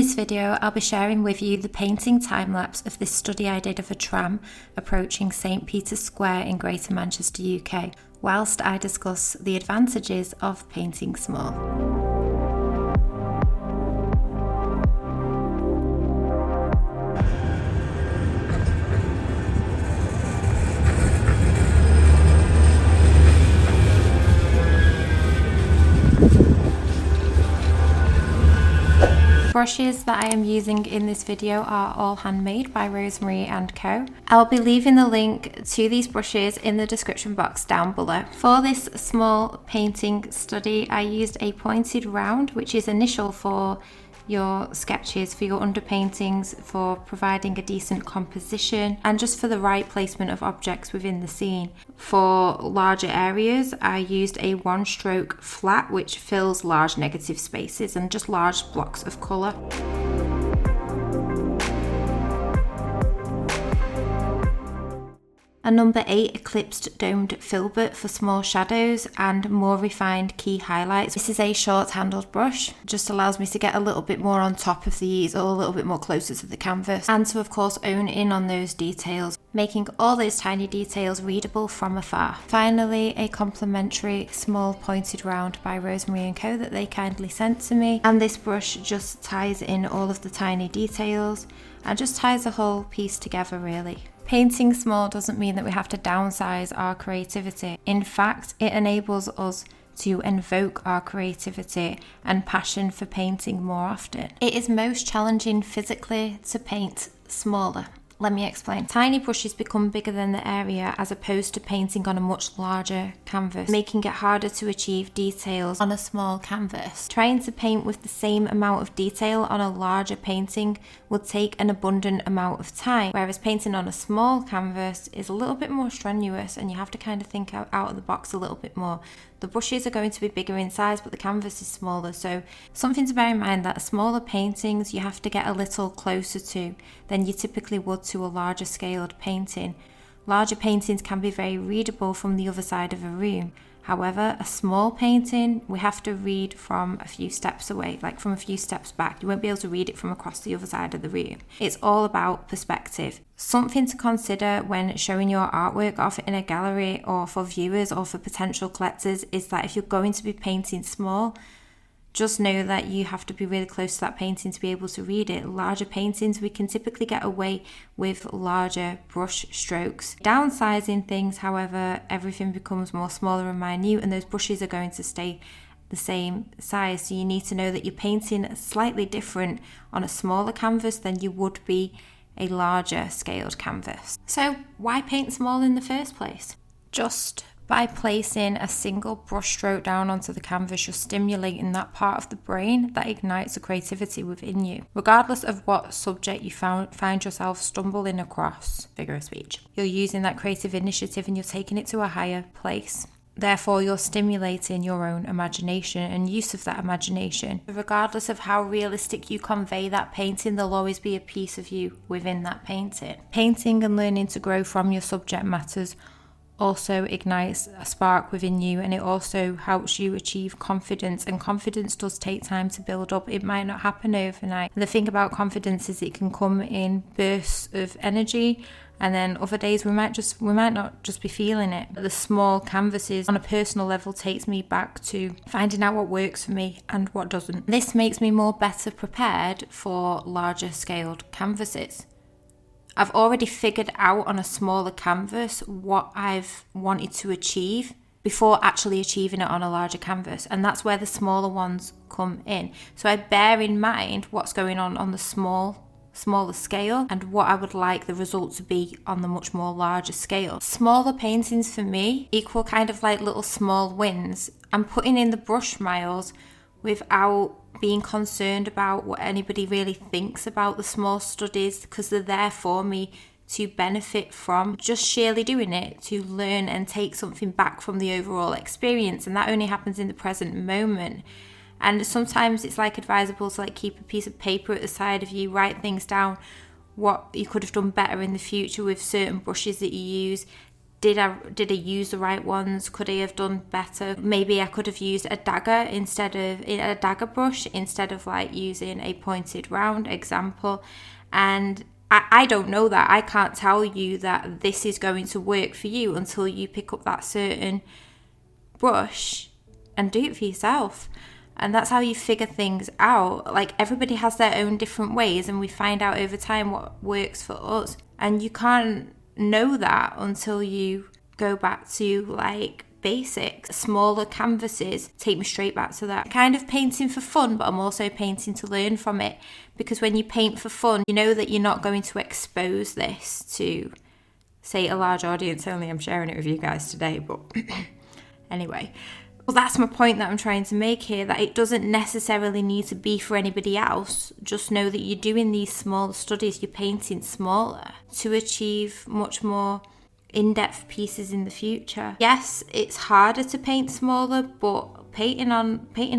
this video, I'll be sharing with you the painting time-lapse of this study I did of a tram approaching St. Peter's Square in Greater Manchester, UK, whilst I discuss the advantages of painting small. Brushes that I am using in this video are all handmade by Rosemary Co. I'll be leaving the link to these brushes in the description box down below. For this small painting study, I used a pointed round, which is initial for your sketches, for your underpaintings, for providing a decent composition, and just for the right placement of objects within the scene. For larger areas, I used a one-stroke flat, which fills large negative spaces and just large blocks of colour. A number 8 eclipsed domed filbert for small shadows and more refined key highlights. This is a short-handled brush, just allows me to get a little bit more on top of these, or a little bit more closer to the canvas, and to of course own in on those details, making all those tiny details readable from afar. Finally, a complimentary small pointed round by Rosemary Co that they kindly sent to me, and this brush just ties in all of the tiny details and just ties the whole piece together really. Painting small doesn't mean that we have to downsize our creativity. In fact, it enables us to invoke our creativity and passion for painting more often. It is most challenging physically to paint smaller. Let me explain. Tiny brushes become bigger than the area as opposed to painting on a much larger canvas, making it harder to achieve details on a small canvas. Trying to paint with the same amount of detail on a larger painting would take an abundant amount of time, whereas painting on a small canvas is a little bit more strenuous and you have to kind of think out of the box a little bit more. The brushes are going to be bigger in size, but the canvas is smaller, so something to bear in mind that smaller paintings you have to get a little closer to than you typically would to a larger scaled painting. Larger paintings can be very readable from the other side of a room. However, a small painting, we have to read from a few steps away, like from a few steps back. You won't be able to read it from across the other side of the room. It's all about perspective. Something to consider when showing your artwork off in a gallery or for viewers or for potential collectors is that if you're going to be painting small, just know that you have to be really close to that painting to be able to read it. Larger paintings, we can typically get away with larger brush strokes. Downsizing things, however, everything becomes more smaller and minute, and those brushes are going to stay the same size. So you need to know that you're painting slightly different on a smaller canvas than you would be a larger scaled canvas. So why paint small in the first place? Just by placing a single brush stroke down onto the canvas, you're stimulating that part of the brain that ignites the creativity within you. Regardless of what subject you find yourself stumbling across, figure of speech, you're using that creative initiative and you're taking it to a higher place. Therefore, you're stimulating your own imagination and use of that imagination. Regardless of how realistic you convey that painting, there'll always be a piece of you within that painting. Painting and learning to grow from your subject matters also ignites a spark within you, and it also helps you achieve confidence, and confidence does take time to build up. It might not happen overnight. The thing about confidence is it can come in bursts of energy, and then other days we might not just be feeling it. The small canvases on a personal level takes me back to finding out what works for me and what doesn't. This makes me better prepared for larger scaled canvases. I've already figured out on a smaller canvas what I've wanted to achieve before actually achieving it on a larger canvas, and that's where the smaller ones come in. So I bear in mind what's going on the smaller scale and what I would like the result to be on the much more larger scale. Smaller paintings for me equal kind of like little small wins. I'm putting in the brush miles without being concerned about what anybody really thinks about the small studies, because they're there for me to benefit from. Just sheerly doing it to learn and take something back from the overall experience, and that only happens in the present moment. And sometimes it's like advisable to like keep a piece of paper at the side of you, write things down, what you could have done better in the future with certain brushes that you use. Did I use the right ones? Could I have done better? Maybe I could have used a dagger brush instead of like using a pointed round example. And I don't know that. I can't tell you that this is going to work for you until you pick up that certain brush and do it for yourself. And that's how you figure things out. Like, everybody has their own different ways, and we find out over time what works for us. And you can't know that until you go back to like basics. Smaller canvases take me straight back to that. Kind of painting for fun, but I'm also painting to learn from it, because when you paint for fun, you know that you're not going to expose this to, say, a large audience. Only I'm sharing it with you guys today, but anyway. Well, that's my point that I'm trying to make here, that it doesn't necessarily need to be for anybody else. Just know that you're doing these smaller studies, you're painting smaller to achieve much more in-depth pieces in the future. Yes, it's harder to paint smaller, but painting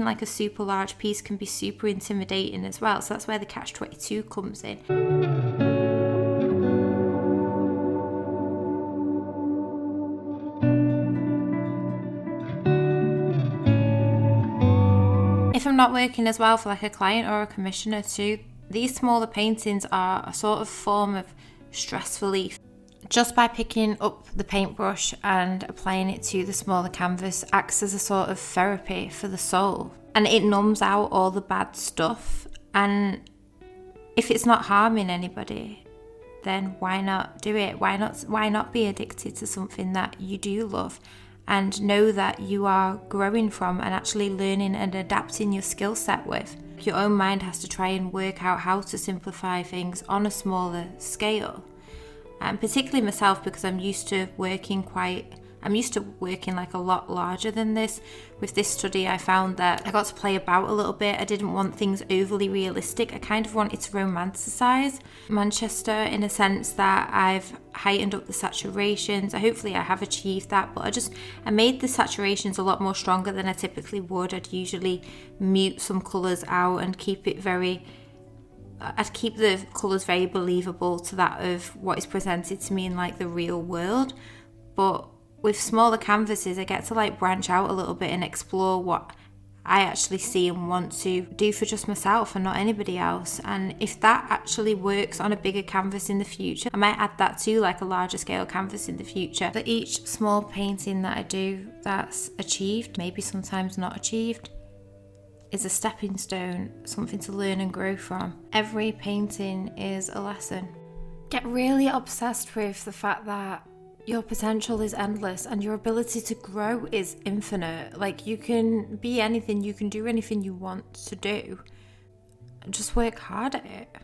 like a super large piece can be super intimidating as well. So that's where the catch-22 comes in. If I'm not working as well for like a client or a commissioner too, these smaller paintings are a sort of form of stress relief. Just by picking up the paintbrush and applying it to the smaller canvas acts as a sort of therapy for the soul, and it numbs out all the bad stuff. And if it's not harming anybody, then why not do it? Why not be addicted to something that you do love and know that you are growing from and actually learning and adapting your skill set with? Your own mind has to try and work out how to simplify things on a smaller scale. And particularly myself, because I'm used to working like a lot larger than this. With this study, I found that I got to play about a little bit. I didn't want things overly realistic. I kind of wanted to romanticize Manchester in a sense that I've heightened up the saturations. Hopefully I have achieved that, but I made the saturations a lot more stronger than I typically would. I'd usually mute some colours out and keep the colours very believable to that of what is presented to me in like the real world. But with smaller canvases, I get to like branch out a little bit and explore what I actually see and want to do for just myself and not anybody else. And if that actually works on a bigger canvas in the future, I might add that to like a larger scale canvas in the future. For each small painting that I do that's achieved, maybe sometimes not achieved, is a stepping stone, something to learn and grow from. Every painting is a lesson. Get really obsessed with the fact that your potential is endless and your ability to grow is infinite. Like, you can be anything, you can do anything you want to do. Just work hard at it.